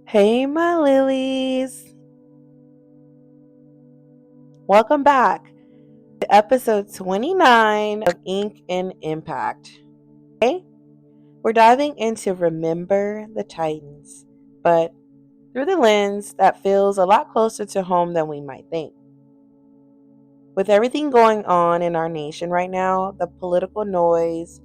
Hey, my lilies. Welcome back to episode 29 of Ink and Impact. Today, we're diving into Remember the Titans, but through the lens that feels a lot closer to home than we might think. With everything going on in our nation right now, the political noise,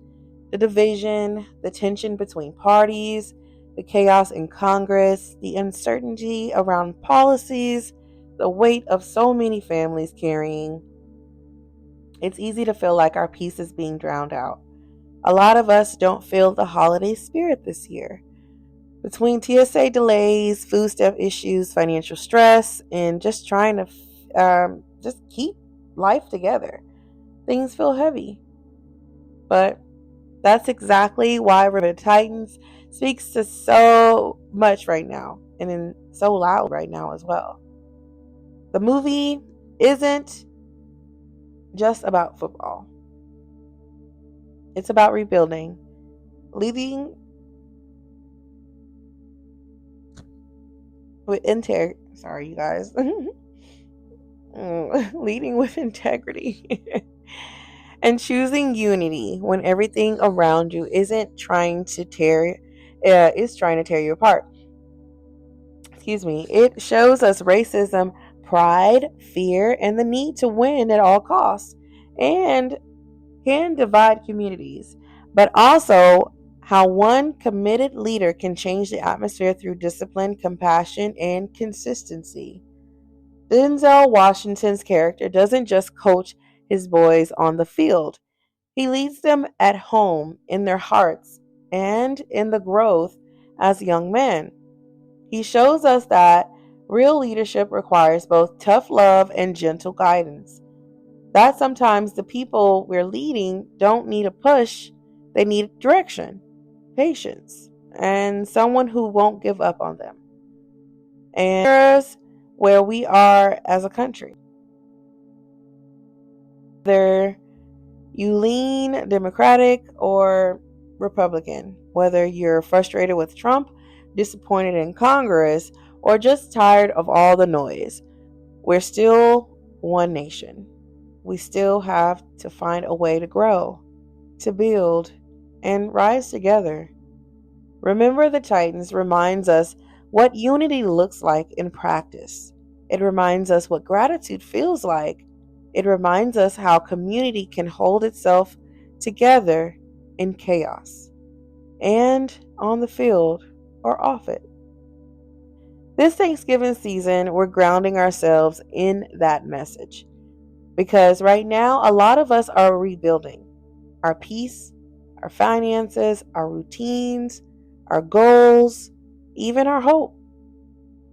the division, the tension between parties, the chaos in Congress, the uncertainty around policies, the weight of so many families carrying, it's easy to feel like our peace is being drowned out. A lot of us don't feel the holiday spirit this year. Between TSA delays, food stamp issues, financial stress, and just trying to just keep life together, things feel heavy. But that's exactly why Remember the Titans speaks to so much right now and in so loud right now as well. The movie isn't just about football. It's about rebuilding, leading with integrity. Sorry, you guys. Leading with integrity and choosing unity when everything around you isn't trying to tear is trying to tear you apart. Excuse me. It shows us racism, pride, fear, and the need to win at all costs, and can divide communities, but also how one committed leader can change the atmosphere through discipline, compassion, and consistency. Denzel Washington's character doesn't just coach his boys on the field, he leads them at home, in their hearts, and in the growth as young men. He shows us that real leadership requires both tough love and gentle guidance. That sometimes the people we're leading don't need a push, they need direction, patience, and someone who won't give up on them. And here's where we are as a country. Whether you lean Democratic or Republican, whether you're frustrated with Trump, disappointed in Congress, or just tired of all the noise, we're still one nation. We still have to find a way to grow, to build, and rise together. Remember the Titans reminds us what unity looks like in practice. It reminds us what gratitude feels like. It reminds us how community can hold itself together in chaos and on the field or off it. This Thanksgiving season, we're grounding ourselves in that message because right now, a lot of us are rebuilding our peace, our finances, our routines, our goals, even our hope.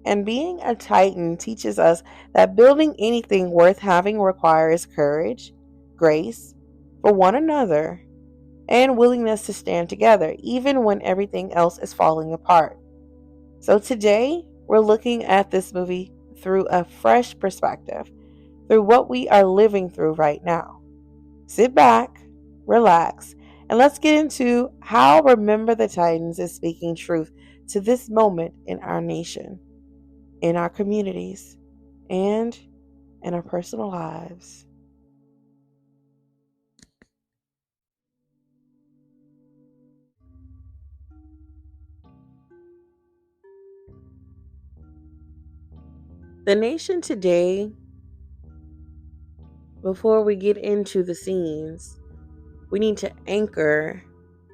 And being a Titan teaches us that building anything worth having requires courage, grace for one another, and willingness to stand together, even when everything else is falling apart. So today, we're looking at this movie through a fresh perspective, through what we are living through right now. Sit back, relax, and let's get into how Remember the Titans is speaking truth to this moment in our nation, in our communities, and in our personal lives. The nation today, before we get into the scenes, we need to anchor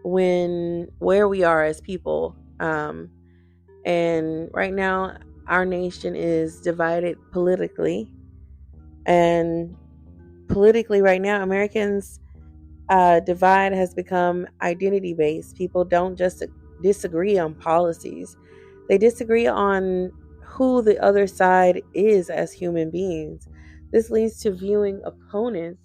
when where we are as people. And right now, our nation is divided politically, and politically right now, Americans divide has become identity based. People don't just disagree on policies, they disagree on who the other side is as human beings. This leads to viewing opponents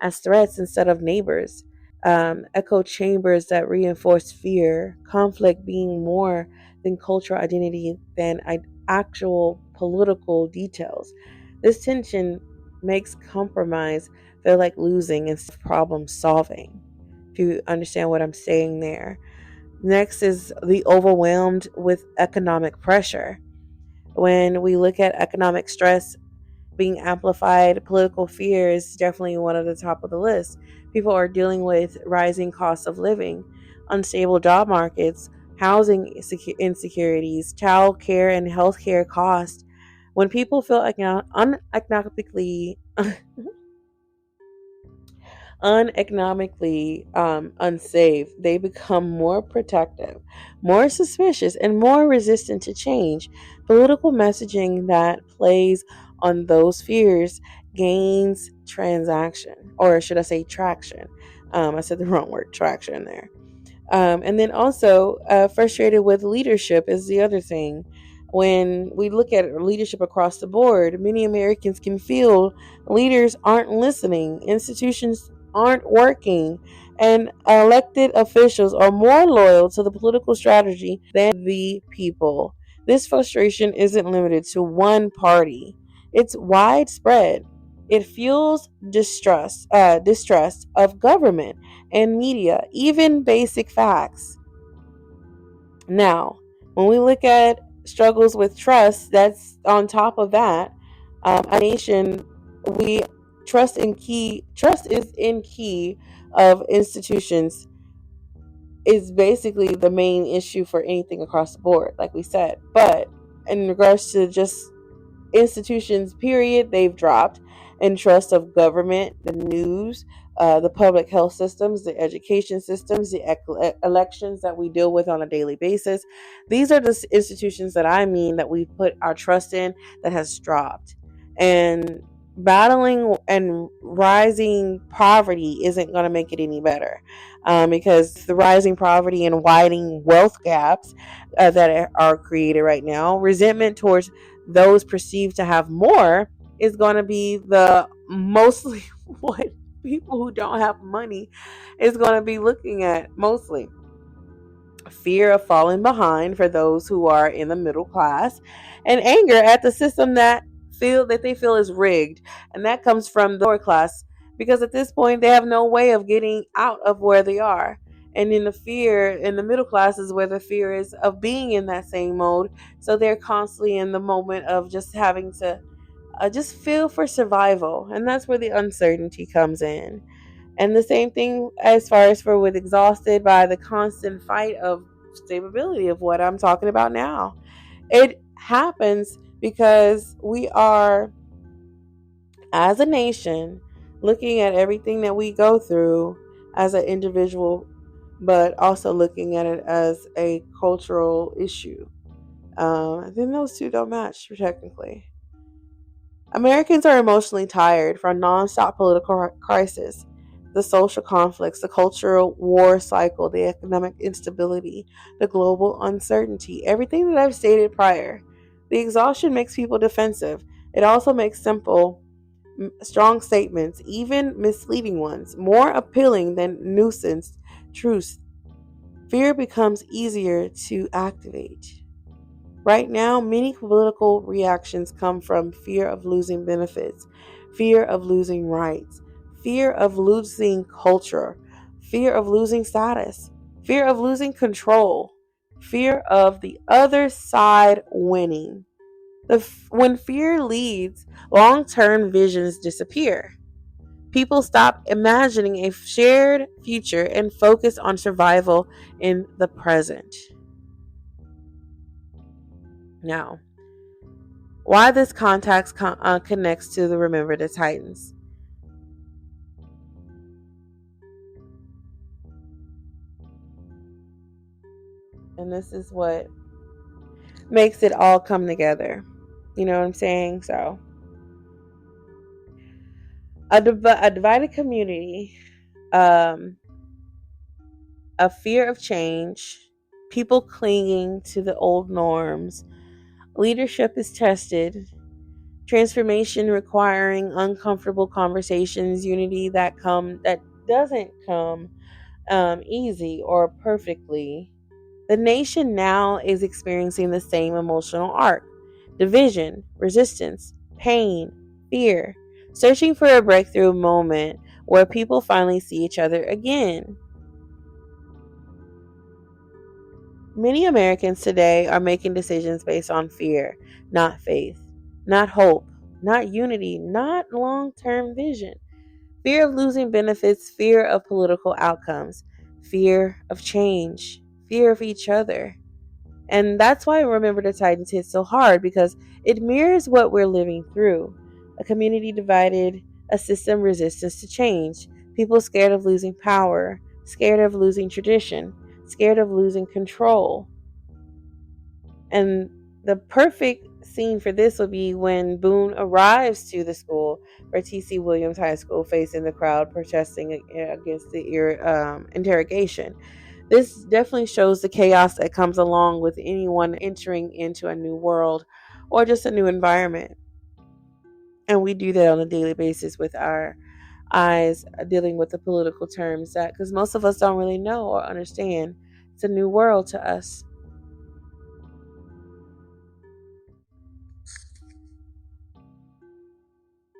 as threats instead of neighbors, echo chambers that reinforce fear, conflict being more than cultural identity than actual political details. This tension makes compromise feel like losing instead of problem solving, if you understand what I'm saying there. Next is the overwhelmed with economic pressure. When we look at economic stress being amplified, political fear is definitely one of the top of the list. People are dealing with rising costs of living, unstable job markets, housing insecurities, child care and healthcare costs. When people feel uneconomically uneconomically unsafe, they become more protective, more suspicious, and more resistant to change. Political messaging that plays on those fears gains transaction, or should I say traction? I said the wrong word, traction there. And then also, frustrated with leadership is the other thing. When we look at leadership across the board, many Americans can feel leaders aren't listening, institutions aren't working, and elected officials are more loyal to the political strategy than the people. This frustration isn't limited to one party, it's widespread. It fuels distrust of government and media, even basic facts. Now, when we look at struggles with trust, that's on top of that. A nation, we trust is in key of institutions is basically the main issue for anything across the board, like we said. But in regards to just institutions, period, they've dropped in trust of government, the news, the public health systems, the education systems, the elections that we deal with on a daily basis. These are the institutions that I mean that we put our trust in that has dropped. And battling and rising poverty isn't going to make it any better, because the rising poverty and widening wealth gaps that are created right now, resentment towards those perceived to have more is going to be the mostly what people who don't have money is going to be looking at mostly. Fear of falling behind for those who are in the middle class, and anger at the system that they feel is rigged, and that comes from the lower class, because at this point they have no way of getting out of where they are. And in the fear in the middle class is where the fear is of being in that same mode, so they're constantly in the moment of just having to just feel for survival, and that's where the uncertainty comes in. And the same thing as far as for with exhausted by the constant fight of stability of what I'm talking about now. It happens because we are, as a nation, looking at everything that we go through as an individual, but also looking at it as a cultural issue. Then those two don't match technically. Americans are emotionally tired from nonstop political crisis, the social conflicts, the cultural war cycle, the economic instability, the global uncertainty, everything that I've stated prior. The exhaustion makes people defensive. It also makes simple, strong statements, even misleading ones, more appealing than nuisance truths. Fear becomes easier to activate. Right now, many political reactions come from fear of losing benefits, fear of losing rights, fear of losing culture, fear of losing status, fear of losing control, fear of the other side winning. When fear leads, long term visions disappear. People stop imagining a shared future and focus on survival in the present. Now, why this context connects to the Remember the Titans. And this is what makes it all come together. You know what I'm saying? So, a divided community, um, a fear of change, people clinging to the old norms, leadership is tested, transformation requiring uncomfortable conversations, unity that doesn't come easy or perfectly. The nation now is experiencing the same emotional arc: division, resistance, pain, fear, searching for a breakthrough moment where people finally see each other again. Many Americans today are making decisions based on fear, not faith, not hope, not unity, not long term vision. Fear of losing benefits, fear of political outcomes, fear of change, fear of each other. And that's why Remember the Titans hits so hard, because it mirrors what we're living through. A community divided, a system resistance to change, people scared of losing power, scared of losing tradition, scared of losing control. And the perfect scene for this would be when Boone arrives to the school where T.C. Williams High School, facing the crowd protesting against the interrogation. This definitely shows the chaos that comes along with anyone entering into a new world or just a new environment. And we do that on a daily basis with our eyes, dealing with the political terms, that because most of us don't really know or understand. It's a new world to us.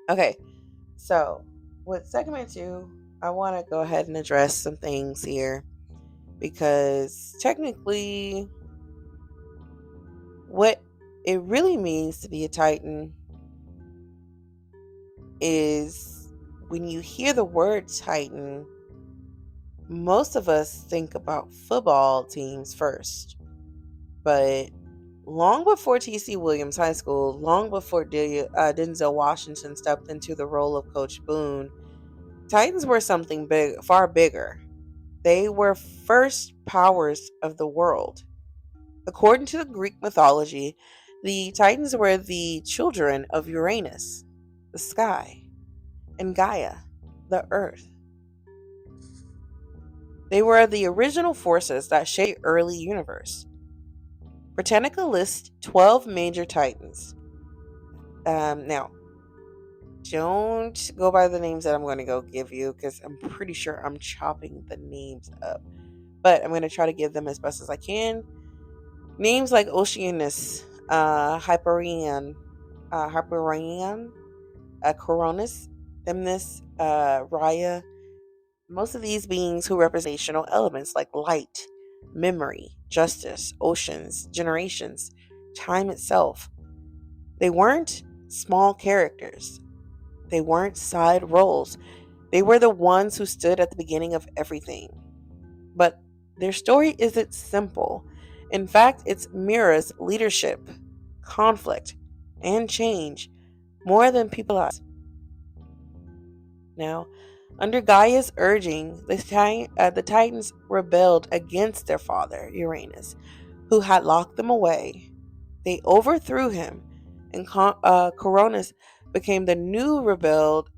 Okay, so with segment two, I want to go ahead and address some things here, because technically, what it really means to be a Titan is, when you hear the word Titan, most of us think about football teams first. But long before T.C. Williams High School, long before Denzel Washington stepped into the role of Coach Boone, Titans were something big, far bigger. They were first powers of the world. According to the Greek mythology, the Titans were the children of Uranus, the sky, and Gaia, the earth. They were the original forces that shaped the early universe. Britannica lists 12 major Titans. Now, don't go by the names that I'm going to go give you, because I'm pretty sure I'm chopping the names up. But I'm going to try to give them as best as I can. Names like Oceanus, Hyperion, Coronis, Themnis, Raya. Most of these beings who representational elements like light, memory, justice, oceans, generations, time itself. They weren't small characters. They weren't side roles. They were the ones who stood at the beginning of everything. But their story isn't simple. In fact, it mirrors leadership, conflict, and change more than people realize. Now, under Gaia's urging, the Titans rebelled against their father, Uranus, who had locked them away. They overthrew him, and Coronis became the new rebelled.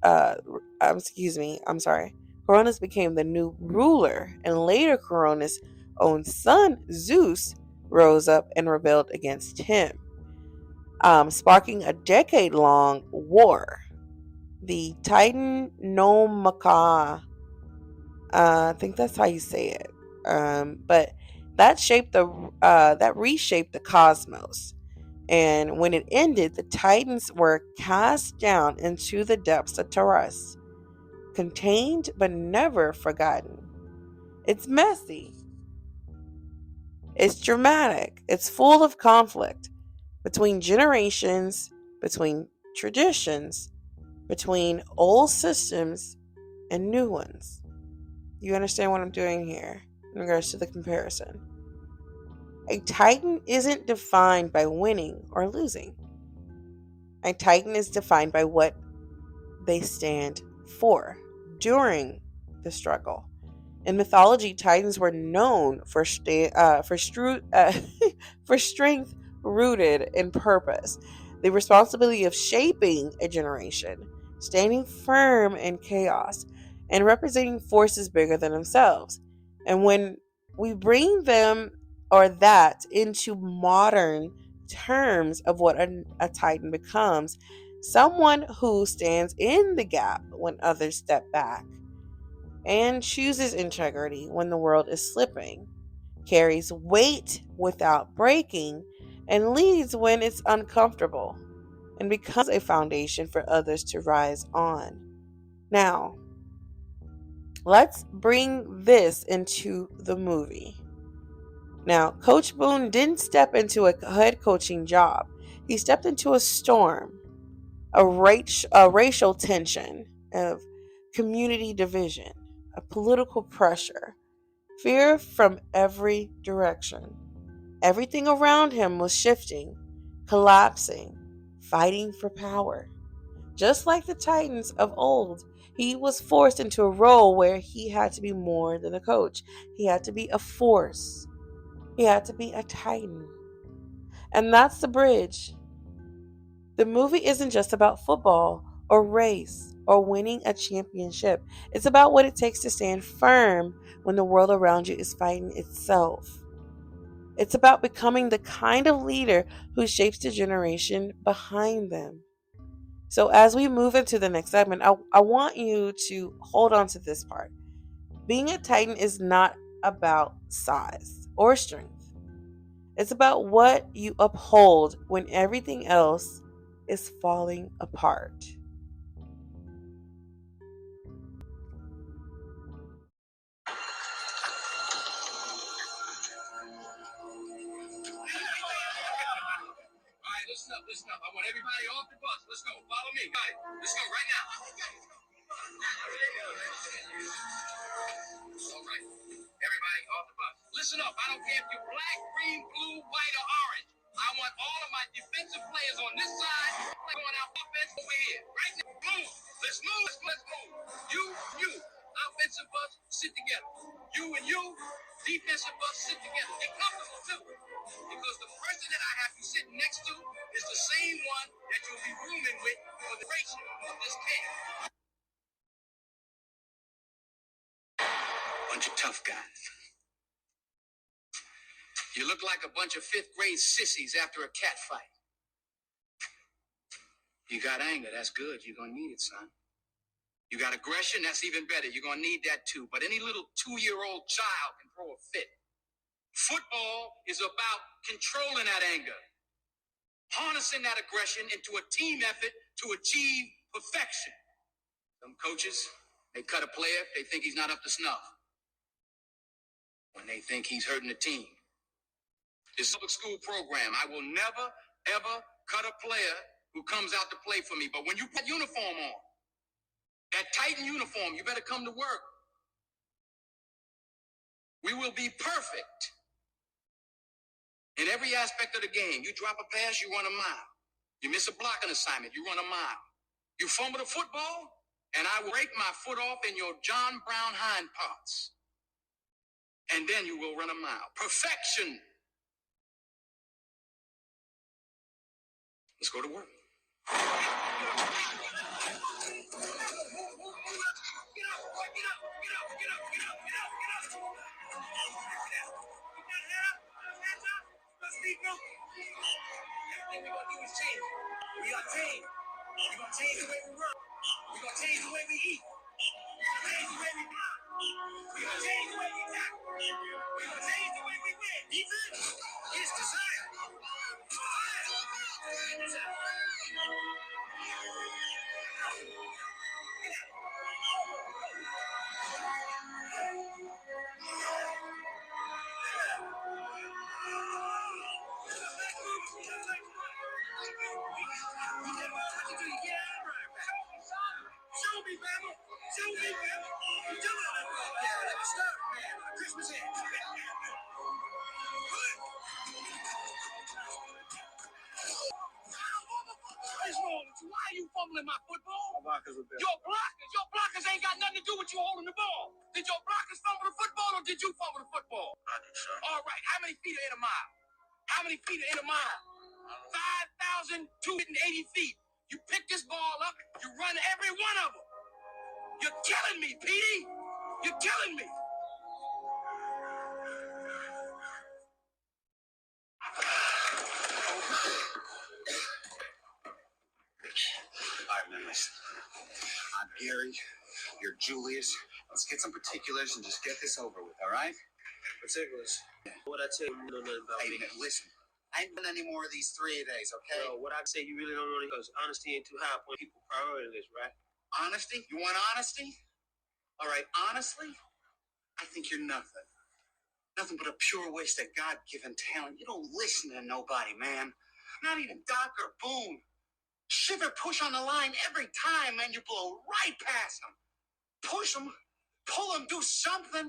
Excuse me, I'm sorry. Coronis became the new ruler, and later Coronis' own son, Zeus, rose up and rebelled against him, sparking a decade-long war. The Titan no Maka, I think that's how you say it. But that reshaped the cosmos. And when it ended, the Titans were cast down into the depths of Taurus, contained but never forgotten. It's messy. It's dramatic. It's full of conflict between generations, between traditions, between old systems and new ones. You understand what I'm doing here in regards to the comparison? A Titan isn't defined by winning or losing. A Titan is defined by what they stand for during the struggle. In mythology, Titans were known for strength rooted in purpose, the responsibility of shaping a generation, standing firm in chaos, and representing forces bigger than themselves. And when we bring them or that into modern terms of what a Titan becomes, someone who stands in the gap when others step back, and chooses integrity when the world is slipping, carries weight without breaking, and leads when it's uncomfortable, and becomes a foundation for others to rise on. Now, let's bring this into the movie. Now, Coach Boone didn't step into a head coaching job. He stepped into a storm, a racial tension, of community division, a political pressure, fear from every direction. Everything around him was shifting, collapsing, fighting for power. Just like the Titans of old, he was forced into a role where he had to be more than a coach. He had to be a force. He had to be a Titan. And that's the bridge. The movie isn't just about football or race or winning a championship. It's about what it takes to stand firm when the world around you is fighting itself. It's about becoming the kind of leader who shapes the generation behind them. So, as we move into the next segment, I want you to hold on to this part. Being a Titan is not about size or strength, it's about what you uphold when everything else is falling apart. Right, listen up, listen up. I want everybody off the bus. Let's go. Follow me. Got it. Let's go right now. All right. Everybody off the bus. Listen up. I don't care if you're black, green, blue, white, or orange. I want all of my defensive players on this side going out offense over here. Right now. Move. Let's move. Let's move. You. Offensive bus, sit together. You and you, defensive bus, sit together. Get comfortable too. Because the person that I have you sitting next to is the same one that you'll be rooming with for the duration of this camp. Bunch of tough guys. You look like a bunch of fifth grade sissies after a cat fight. You got anger, that's good. You're gonna need it, son. You got aggression, that's even better. You're gonna need that too. But any little 2-year-old child can throw a fit. Football is about controlling that anger, harnessing that aggression into a team effort to achieve perfection. Some coaches, they cut a player if they think he's not up to snuff, when they think he's hurting the team. This public school program, I will never, ever cut a player who comes out to play for me. But when you put uniform on, that Titan uniform, you better come to work. We will be perfect in every aspect of the game. You drop a pass, you run a mile. You miss a blocking assignment, you run a mile. You fumble the football, and I will break my foot off in your John Brown hind parts. And then you will run a mile. Perfection. Let's go to work. Get up. Everything we're gonna do is change. We are team. We're gonna change the way we run. We're gonna change the way we eat. Change the way we block. We're gonna change the way we tackle. We're gonna change the way we win. Defense is desire. Show me, Bama. Show me, Bama. Come on, yeah, let's start, man. Christmas Eve. What is wrong with you? Why are you fumbling my football? My blockers were there. Your blockers ain't got nothing to do with you holding the ball. Did your blockers fumble the football or did you fumble the football? I did, sir. All right. How many feet are in a mile? How many feet are in a mile? 5,280 feet. You pick this ball up, you run every one of them. You're killing me, Petey. You're killing me. All right, man, listen. I'm Gary. You're Julius. Let's get some particulars and just get this over with, all right? Particulars? Yeah. What I tell you, you know nothing about me. Man, listen. I ain't done any more of these 3 days, okay? No, what I say you really don't want to, because honesty ain't too high on people's priority list, right? Honesty? You want honesty? All right, honestly, I think you're nothing. Nothing but a pure waste of God-given talent. You don't listen to nobody, man. Not even Doc or Boone. Shiver push on the line every time, man. You blow right past them. Push them, pull them, do something.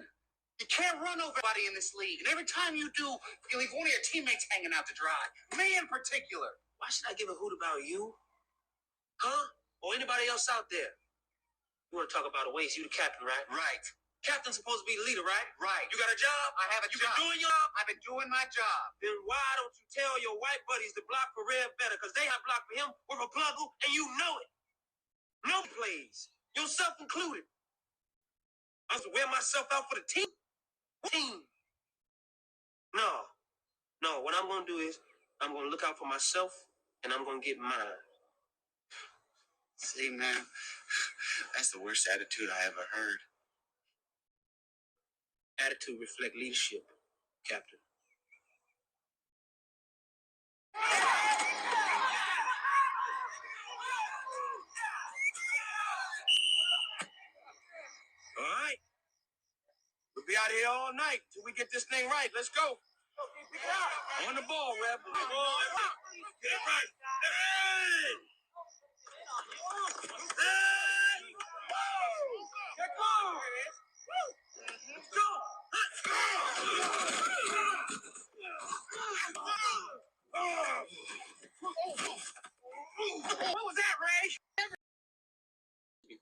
You can't run over anybody in this league. And every time you do, you leave one of your teammates hanging out to dry. Me in particular. Why should I give a hoot about you? Huh? Or anybody else out there? You want to talk about a waste? You the captain, right? Right. Captain's supposed to be the leader, right? Right. You got a job? I have a job. You been doing your job? I've been doing my job. Then why don't you tell your white buddies to block for Red better? Because they have blocked for him with a pluggle, and you know it. No plays. Yourself included. I was to wear myself out for the team. Team. No. No, what I'm going to do is I'm going to look out for myself, and I'm going to get mine. See, man, that's the worst attitude I ever heard. Attitude reflect leadership, Captain. All right. We'll be out here all night till we get this thing right. Let's go. On the ball, Reb. Get it right. Hey! Hey! Get going. Let's go. What was that, Ray?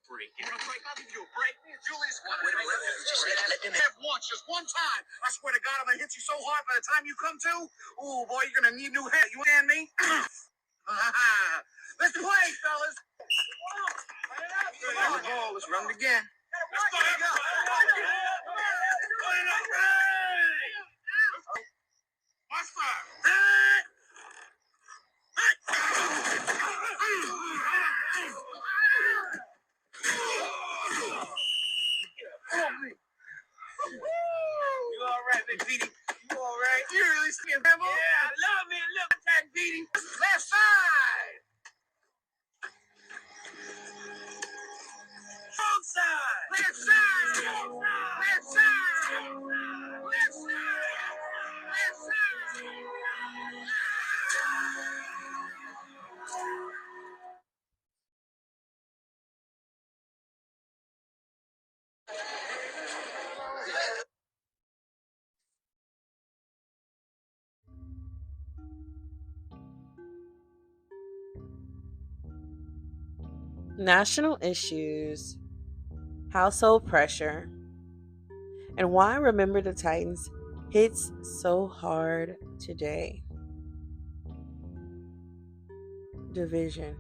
Break. Give me a break. I'll give you a break. Julius, wait a minute. Just let them have once, just one time. I swear to God, I'm gonna hit you so hard by the time you come to. Ooh, boy, you're gonna need new hair. You understand me? Let's play, fellas. Run the ball. Let's run it again. Let's go. Watch fire. You all right, Big Petey? You all right? You really scared, Rambo? Yeah, I love me a little attack, Petey. Left side. Wrong side. Left side. Left side. Left side. Left side. National issues, household pressure, and why Remember the Titans hits so hard today. Division.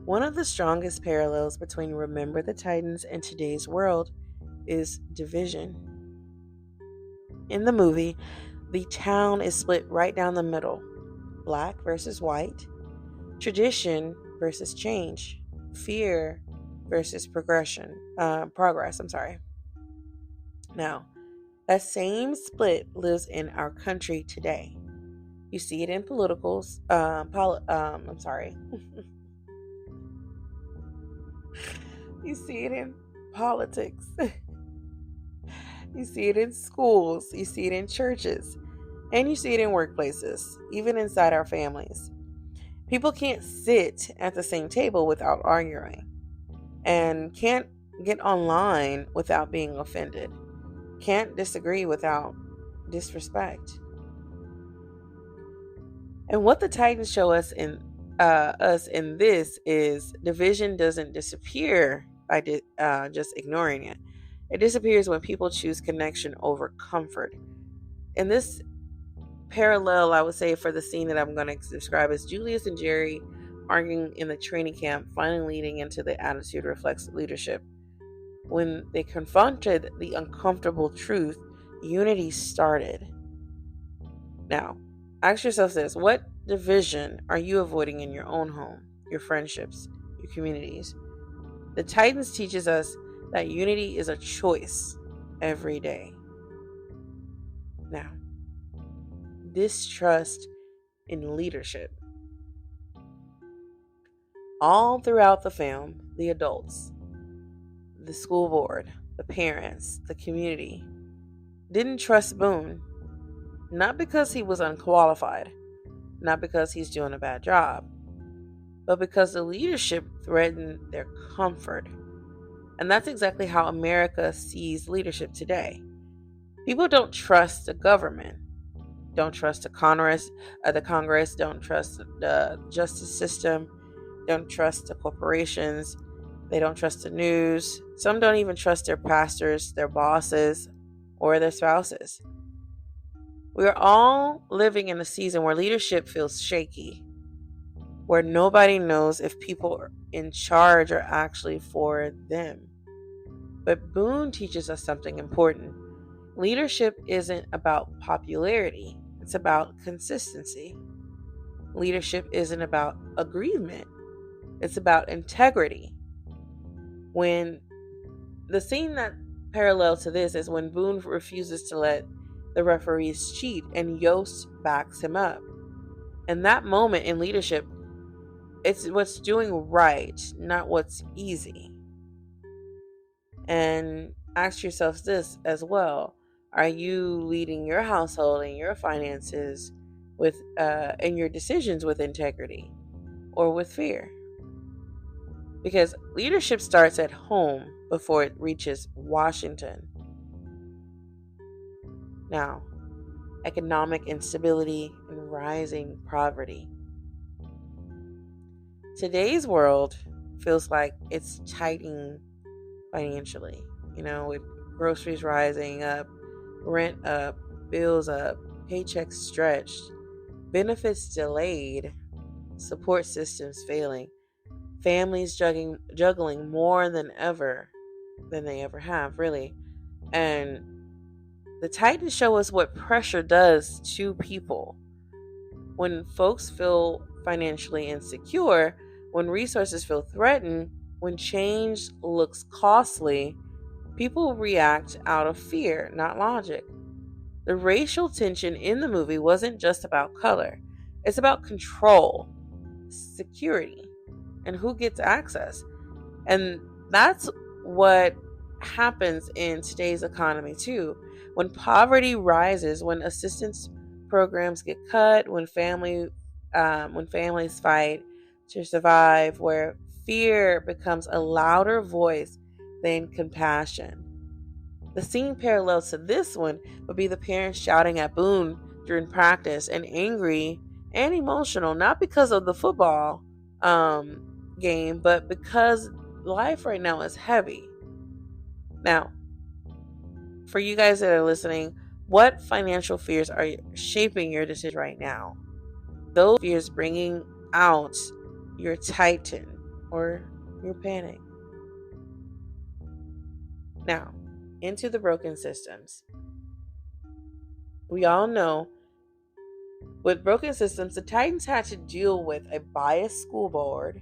One of the strongest parallels between Remember the Titans and today's world is division. In the movie, the town is split right down the middle, black versus white, tradition versus change, fear versus progress. Now, that same split lives in our country today. You see it in politicals. You see it in politics. You see it in schools. You see it in churches. And you see it in workplaces, even inside our families. People can't sit at the same table without arguing, and can't get online without being offended, can't disagree without disrespect. And what the Titans show us in this is division doesn't disappear by just ignoring it. It disappears when people choose connection over comfort. In this parallel, I would say, for the scene that I'm going to describe is Julius and Jerry arguing in the training camp, finally leading into the attitude reflects leadership. When they confronted the uncomfortable truth, unity started. Now, ask yourself this: what division are you avoiding in your own home, your friendships, your communities? The Titans teaches us that unity is a choice every day. Now, distrust in leadership. All throughout the film, the adults, the school board, the parents, the community, didn't trust Boone, not because he was unqualified, not because he's doing a bad job, but because the leadership threatened their comfort. And that's exactly how America sees leadership today. People don't trust the government, don't trust the Congress, don't trust the justice system, don't trust the corporations, they don't trust the news. Some don't even trust their pastors, their bosses, or their spouses. We're all living in a season where leadership feels shaky, where nobody knows if people in charge are actually for them. But Boone teaches us something important. Leadership isn't about popularity, it's about consistency. Leadership isn't about agreement, it's about integrity. When the scene that parallel to this is when Boone refuses to let the referees cheat and Yost backs him up. And that moment in leadership, it's what's doing right, not what's easy. And ask yourself this as well. Are you leading your household and your finances with and your decisions with integrity or with fear? Because leadership starts at home before it reaches Washington. Now, economic instability and rising poverty. Today's world feels like it's tightening financially, with groceries rising up, rent up, bills up, paychecks stretched, benefits delayed, support systems failing, families juggling more than they ever have, really. And the Titans show us what pressure does to people. When folks feel financially insecure, when resources feel threatened, when change looks costly, people react out of fear, not logic. The racial tension in the movie wasn't just about color, it's about control, security, and who gets access. And that's what happens in today's economy too. When poverty rises, when assistance programs get cut, when families fight to survive, where fear becomes a louder voice than compassion. The scene parallel to this one would be the parents shouting at Boone during practice and angry and emotional, not because of the football game, but because life right now is heavy. Now, for you guys that are listening, what financial fears are shaping your decision right now? Those fears bringing out your titan or your panic. Now, into the broken systems. We all know with broken systems, the Titans had to deal with a biased school board,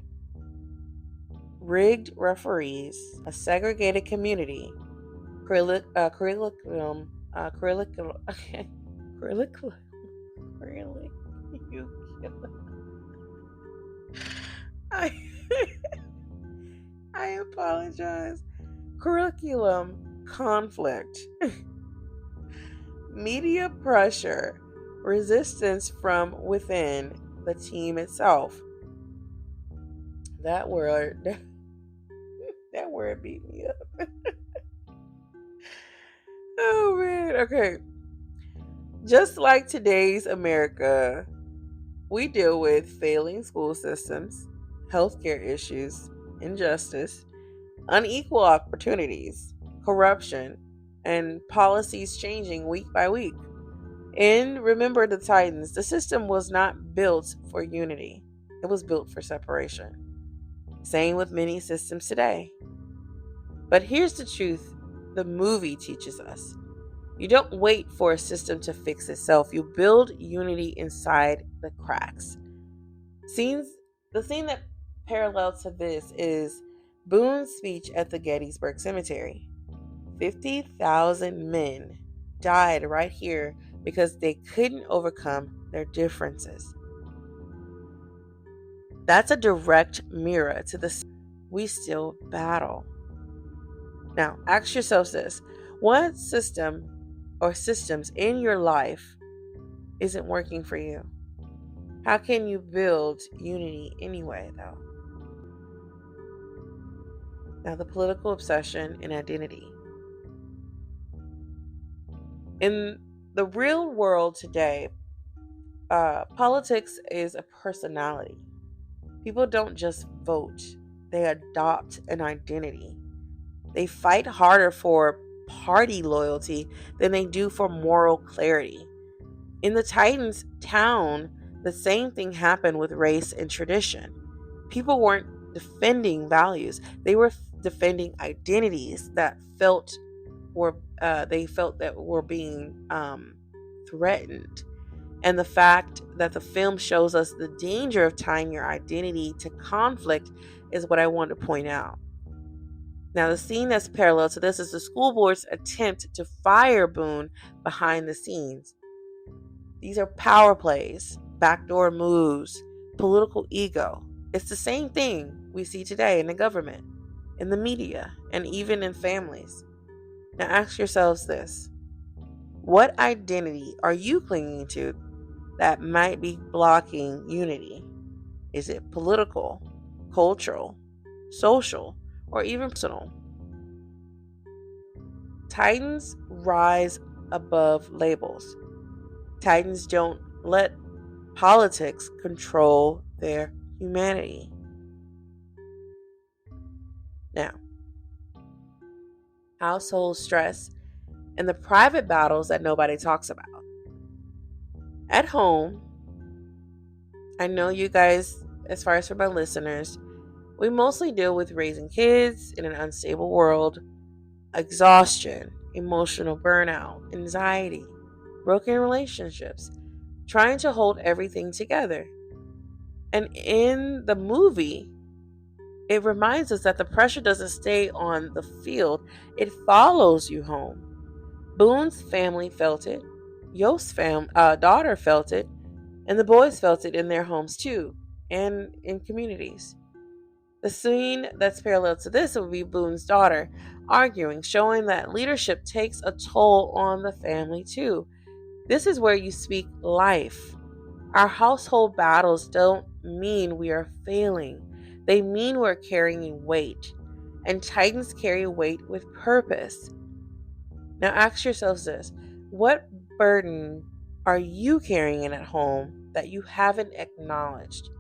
rigged referees, a segregated community, curriculum, really, you I, I apologize. Curriculum conflict, media pressure, resistance from within the team itself. That word, that word beat me up. Oh man, okay. Just like today's America, we deal with failing school systems, healthcare issues, injustice, unequal opportunities, corruption, and policies changing week by week. And remember the Titans, the system was not built for unity, it was built for separation. Same with many systems today. But here's the truth the movie teaches us. You don't wait for a system to fix itself. You build unity inside the cracks. The scene that parallels to this is Boone's speech at the Gettysburg Cemetery. 50,000 men died right here because they couldn't overcome their differences. That's a direct mirror to the we still battle. Now, ask yourselves this: what system or systems in your life isn't working for you? How can you build unity anyway, though? Now, the political obsession and identity. In the real world today, politics is a personality. People don't just vote, they adopt an identity. They fight harder for party loyalty than they do for moral clarity. In the Titans town, the same thing happened with race and tradition. People weren't defending values; they were defending identities that felt that were being threatened. And the fact that the film shows us the danger of tying your identity to conflict is what I want to point out. Now, the scene that's parallel to this is the school board's attempt to fire Boone behind the scenes. These are power plays, backdoor moves, political ego. It's the same thing we see today in the government, in the media, and even in families. Now, ask yourselves this: what identity are you clinging to that might be blocking unity? Is it political, cultural, social, or even personal? Titans rise above labels. Titans don't let politics control their humanity. Now, household stress and the private battles that nobody talks about. At home, I know you guys, as far as for my listeners, we mostly deal with raising kids in an unstable world, exhaustion, emotional burnout, anxiety, broken relationships, trying to hold everything together. And in the movie, it reminds us that the pressure doesn't stay on the field, it follows you home. Boone's family felt it, Yost's daughter felt it, and the boys felt it in their homes too, and in communities. The scene that's parallel to this would be Boone's daughter arguing, showing that leadership takes a toll on the family too. This is where you speak life. Our household battles don't mean we are failing, they mean we're carrying weight. And Titans carry weight with purpose. Now ask yourselves this: what burden are you carrying at home that you haven't acknowledged?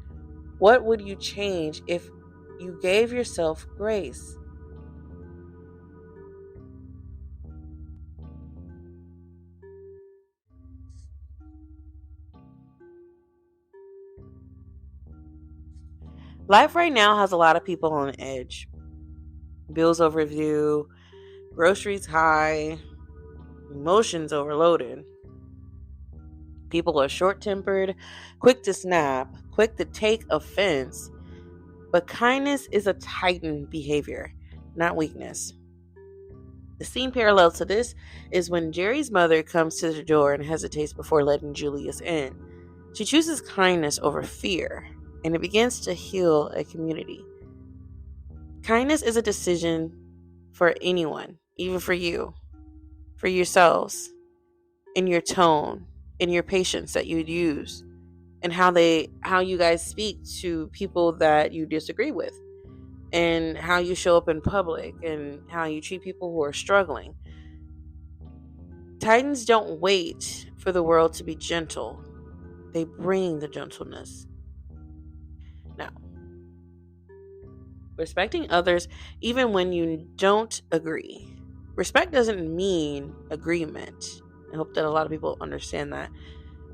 What would you change if you gave yourself grace? Life right now has a lot of people on edge. Bills overdue, groceries high, emotions overloaded. People are short tempered, quick to snap, quick to take offense. But kindness is a Titan behavior, not weakness. The scene parallel to this is when Jerry's mother comes to the door and hesitates before letting Julius in. She chooses kindness over fear, and it begins to heal a community. Kindness is a decision for anyone, even for you, for yourselves, in your tone, in your patience that you'd use, and how you guys speak to people that you disagree with, and how you show up in public, and how you treat people who are struggling. Titans don't wait for the world to be gentle. They bring the gentleness. Now, respecting others even when you don't agree. Respect doesn't mean agreement. I hope that a lot of people understand that.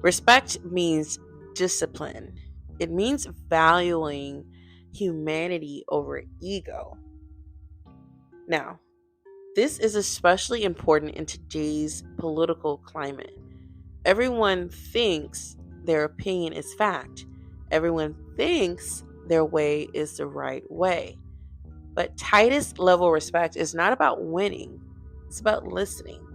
Respect means discipline. It means valuing humanity over ego. Now, this is especially important in today's political climate. Everyone thinks their opinion is fact. Everyone thinks their way is the right way. But tightest level respect is not about winning, it's about listening.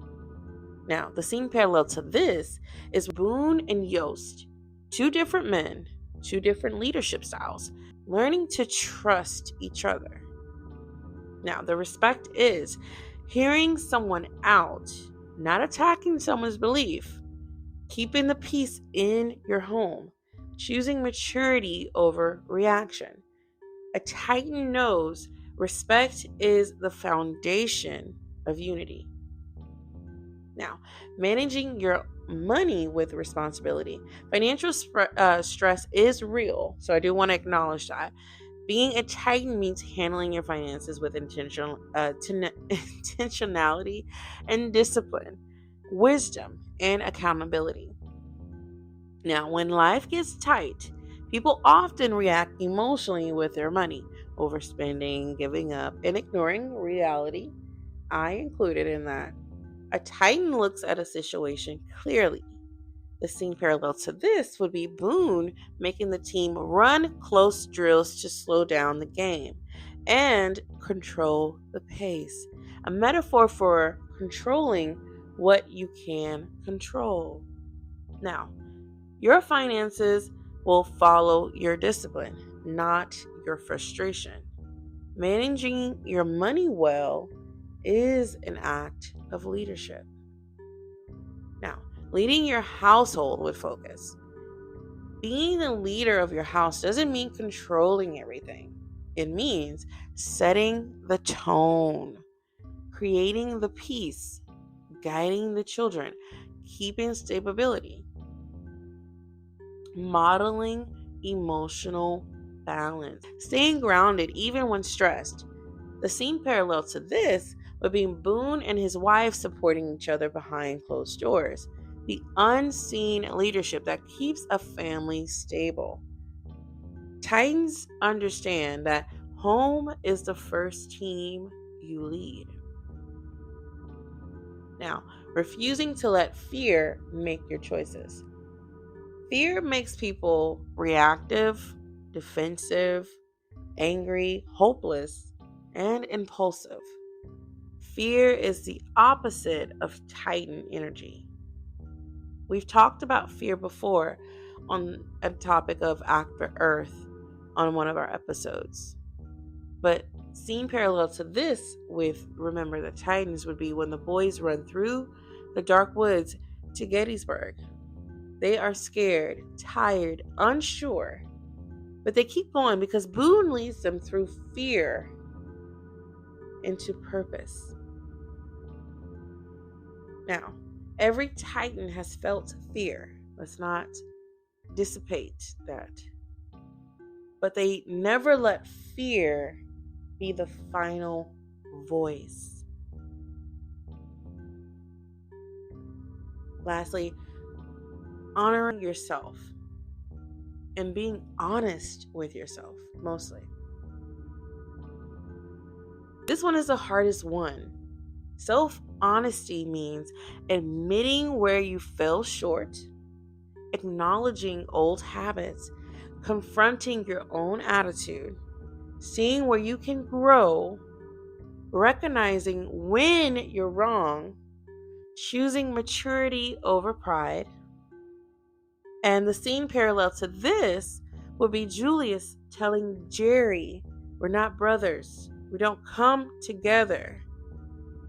Now, the scene parallel to this is Boone and Yost, two different men, two different leadership styles, learning to trust each other. Now, the respect is hearing someone out, not attacking someone's belief, keeping the peace in your home, choosing maturity over reaction. A Titan knows respect is the foundation of unity. Now, managing your money with responsibility. Financial stress is real, so I do want to acknowledge that. Being a Titan means handling your finances with intentionality and discipline, wisdom, and accountability. Now, when life gets tight, people often react emotionally with their money, overspending, giving up, and ignoring reality. I included in that. A Titan looks at a situation clearly. The scene parallel to this would be Boone making the team run close drills to slow down the game and control the pace. A metaphor for controlling what you can control. Now, your finances will follow your discipline, not your frustration. Managing your money well is an act of leadership. Now, leading your household with focus. Being the leader of your house doesn't mean controlling everything. It means setting the tone, creating the peace, guiding the children, keeping stability, modeling emotional balance, staying grounded even when stressed. The scene parallel to this would be Boone and his wife supporting each other behind closed doors. The unseen leadership that keeps a family stable. Titans understand that home is the first team you lead. Now, refusing to let fear make your choices. Fear makes people reactive, defensive, angry, hopeless, and impulsive. Fear is the opposite of Titan energy. We've talked about fear before on a topic of After Earth on one of our episodes. But seen parallel to this with Remember the Titans would be when the boys run through the dark woods to Gettysburg. They are scared, tired, unsure, but they keep going because Boone leads them through fear into purpose. Now, every Titan has felt fear. Let's not dissipate that. But they never let fear be the final voice. Lastly, honoring yourself and being honest with yourself, mostly. This one is the hardest one. Self-honesty means admitting where you fell short, acknowledging old habits, confronting your own attitude, seeing where you can grow, recognizing when you're wrong, choosing maturity over pride. And the scene parallel to this would be Julius telling Jerry, we're not brothers. We don't come together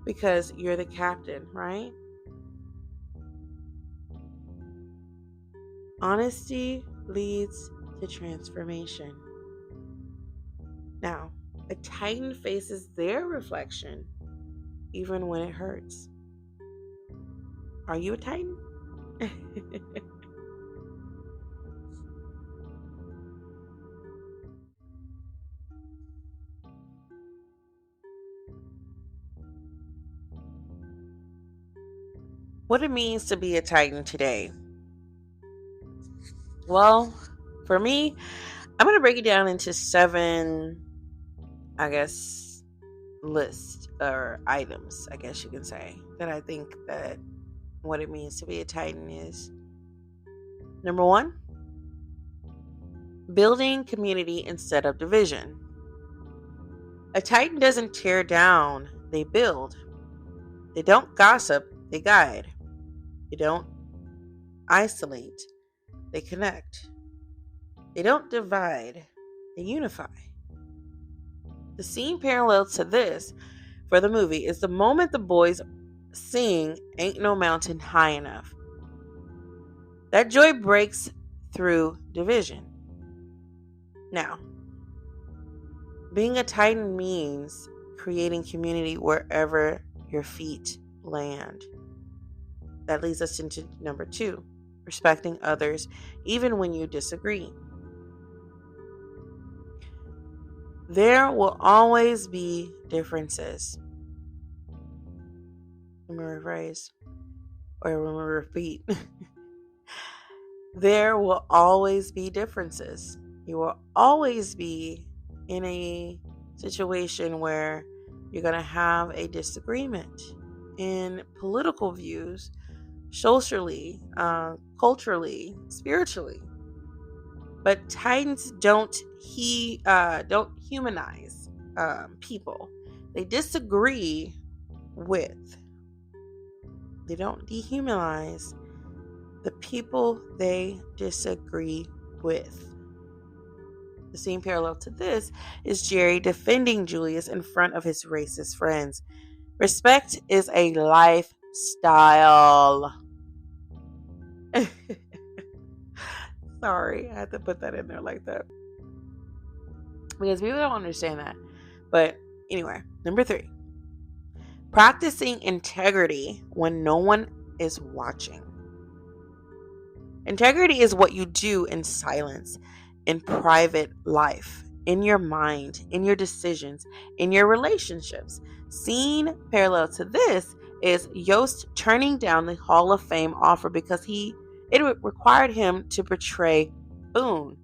because you're the captain, right? Honesty leads to transformation. Now, a Titan faces their reflection even when it hurts. Are you a Titan? What it means to be a Titan today. Well, for me, I'm going to break it down into 7, lists or items, I guess you can say, that I think that what it means to be a Titan is. Number 1, building community instead of division. A Titan doesn't tear down, they build. They don't gossip, they guide. They don't isolate, they connect. They don't divide, they unify. The scene parallel to this for the movie is the moment the boys sing Ain't No Mountain High Enough. That joy breaks through division. Now, being a Titan means creating community wherever your feet land. That leads us into number 2, respecting others even when you disagree. There will always be differences. Let me rephrase, or let me repeat. There will always be differences. You will always be in a situation where you're going to have a disagreement in political views, socially, culturally, spiritually. But Titans don't humanize people. They disagree with. They don't dehumanize the people they disagree with. The scene parallel to this is Jerry defending Julius in front of his racist friends. Respect is a lifestyle. Sorry, I had to put that in there like that. Because people don't understand that. But anyway, number 3. Practicing integrity when no one is watching. Integrity is what you do in silence, in private life, in your mind, in your decisions, in your relationships. Scene parallel to this is Yost turning down the Hall of Fame offer because it required him to portray Boone.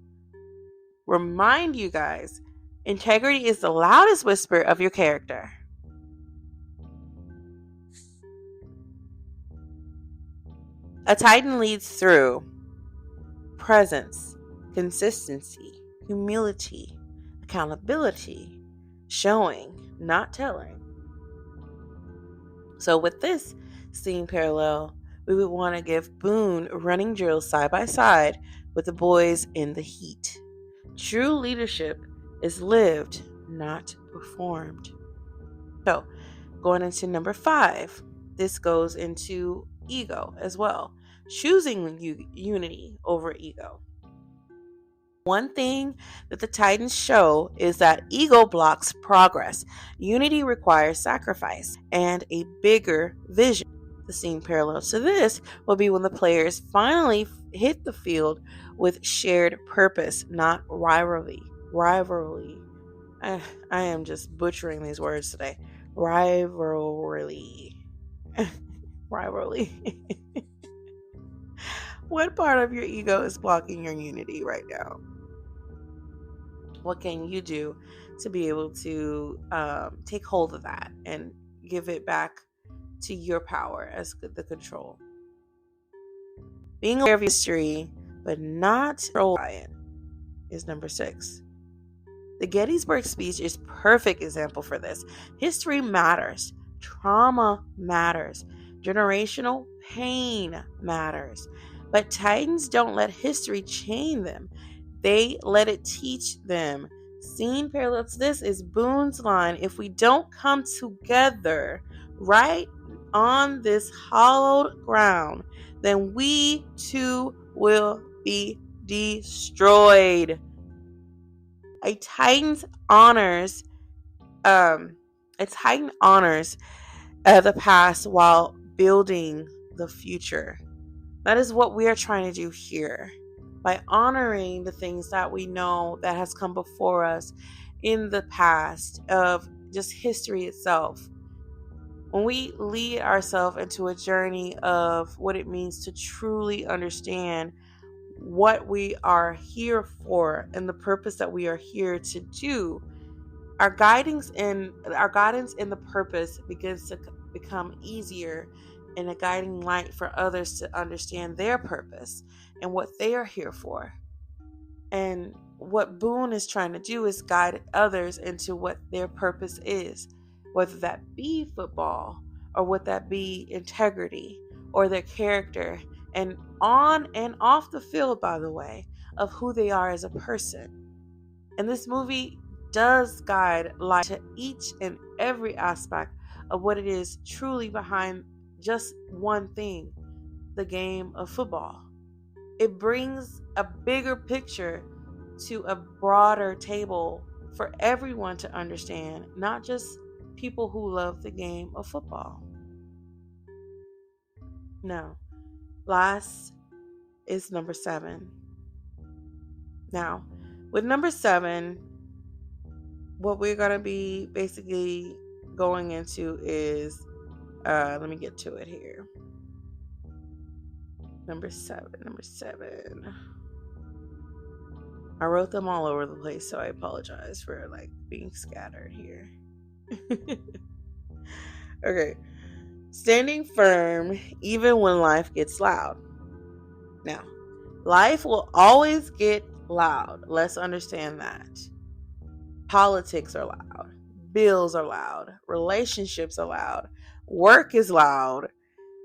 Remind you guys, integrity is the loudest whisper of your character. A Titan leads through presence, consistency, humility, accountability, showing, not telling. So with this scene parallel, we would want to give Boone running drills side by side with the boys in the heat. True leadership is lived, not performed. So going into number 5, this goes into ego as well. Choosing unity over ego. One thing that the Titans show is that ego blocks progress. Unity requires sacrifice and a bigger vision. The scene parallel to this will be when the players finally hit the field with shared purpose, not rivalry. I am just butchering these words today. Rivalry. Rivalry. What part of your ego is blocking your unity right now? What can you do to be able to take hold of that and give it back to your power as the control? Being aware of history, but not controlled by it, is number 6. The Gettysburg speech is a perfect example for this. History matters. Trauma matters. Generational pain matters. But Titans don't let history chain them. They let it teach them. Scene parallel to this is Boone's line, if we don't come together right on this hallowed ground, then we too will be destroyed. A Titan honors the past while building the future. That is what we are trying to do here. By honoring the things that we know that has come before us in the past of just history itself. When we lead ourselves into a journey of what it means to truly understand what we are here for and the purpose that we are here to do, our guidance in the purpose begins to become easier and a guiding light for others to understand their purpose and what they are here for. And what Boone is trying to do is guide others into what their purpose is, whether that be football or what that be integrity or their character, and on and off the field, by the way, of who they are as a person. And this movie does guide life to each and every aspect of what it is truly behind just one thing, the game of football. It brings a bigger picture to a broader table for everyone to understand, not just people who love the game of football. No. Last is number 7. Now, with number 7, what we're going to be basically going into is, let me get to it here. Number 7. I wrote them all over the place, so I apologize for being scattered here. Okay. Standing firm even when life gets loud. Now, life will always get loud. Let's understand that. Politics are loud. Bills are loud. Relationships are loud. Work is loud.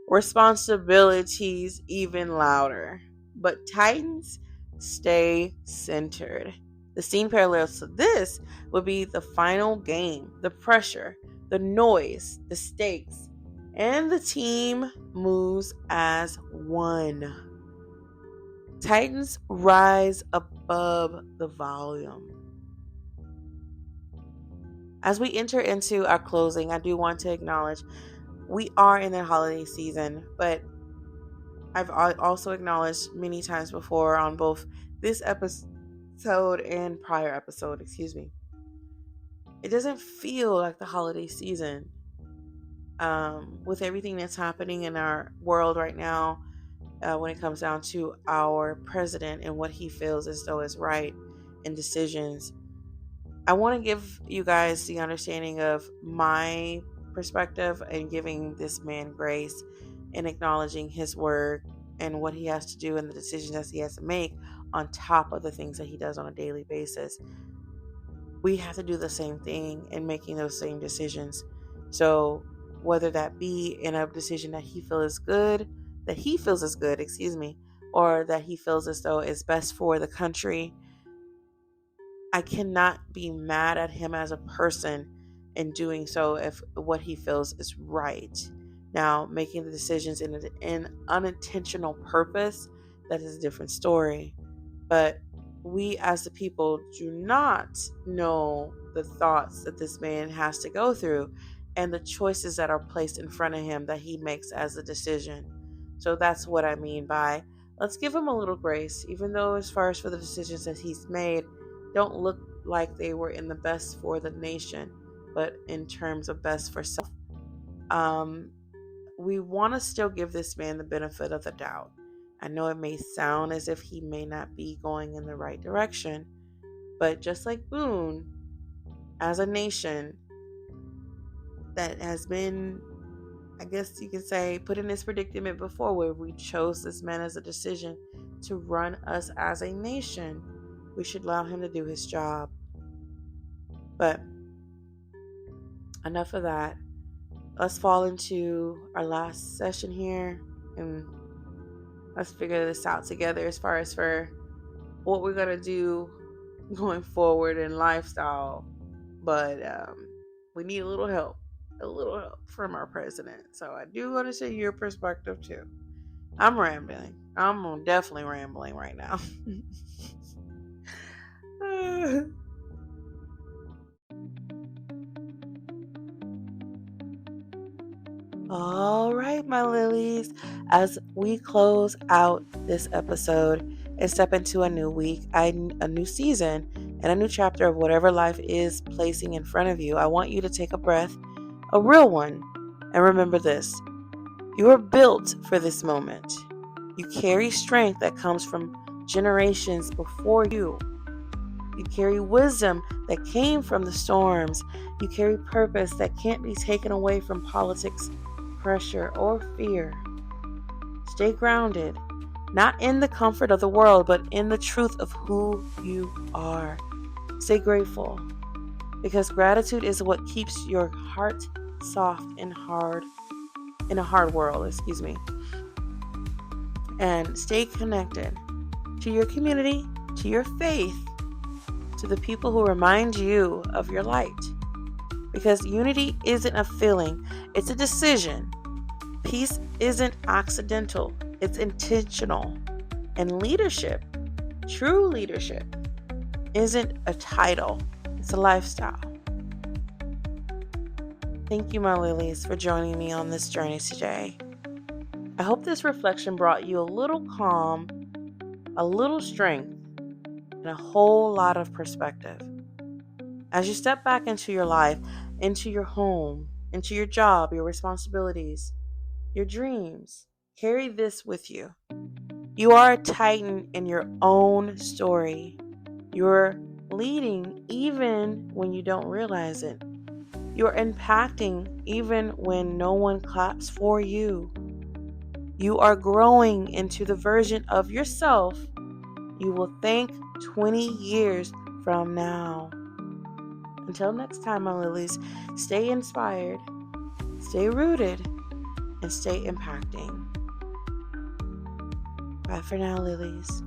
Responsibilities even louder. But Titans stay centered. The scene parallels to this would be the final game, the pressure, the noise, the stakes, and the team moves as one. Titans rise above the volume. As we enter into our closing, I do want to acknowledge we are in the holiday season, but I've also acknowledged many times before on both this episode and prior episode, it doesn't feel like the holiday season. With everything that's happening in our world right now, when it comes down to our president and what he feels as though is right and decisions, I want to give you guys the understanding of my perspective and giving this man grace and acknowledging his word and what he has to do and the decisions that he has to make on top of the things that he does on a daily basis. We have to do the same thing in making those same decisions. So whether that be in a decision that he feels is good, or that he feels as though is best for the country, I cannot be mad at him as a person in doing so if what he feels is right. Now, making the decisions in an unintentional purpose, that is a different story. But we as the people do not know the thoughts that this man has to go through and the choices that are placed in front of him that he makes as a decision. So that's what I mean by let's give him a little grace, even though as far as for the decisions that he's made, don't look like they were in the best for the nation, but in terms of best for self. We want to still give this man the benefit of the doubt. I know it may sound as if he may not be going in the right direction, but just like Boone, as a nation that has been, I guess you could say, put in this predicament before where we chose this man as a decision to run us as a nation, we should allow him to do his job. But enough of that. Let's fall into our last session here and let's figure this out together as far as for what we're going to do going forward in lifestyle. But we need a little help from our president. So I do want to see your perspective too. I'm rambling. I'm definitely rambling right now. All right, my lilies, as we close out this episode and step into a new week, a new season, and a new chapter of whatever life is placing in front of you, I want you to take a breath, a real one, and remember this. You are built for this moment. You carry strength that comes from generations before you. You carry wisdom that came from the storms. You carry purpose that can't be taken away from politics, pressure, or fear. Stay grounded, not in the comfort of the world, but in the truth of who you are. Stay grateful, because gratitude is what keeps your heart soft and hard in a hard world, And stay connected to your community, to your faith, to the people who remind you of your light. Because unity isn't a feeling, it's a decision. Peace isn't accidental, it's intentional. And leadership, true leadership, isn't a title, it's a lifestyle. Thank you, my lilies, for joining me on this journey today. I hope this reflection brought you a little calm, a little strength, and a whole lot of perspective. As you step back into your life, into your home, into your job, your responsibilities, your dreams, carry this with you. You are a titan in your own story. You're leading even when you don't realize it. You're impacting even when no one claps for you. You are growing into the version of yourself you will thank 20 years from now. Until next time, my lilies, stay inspired, stay rooted, and stay impacting. Bye for now, lilies.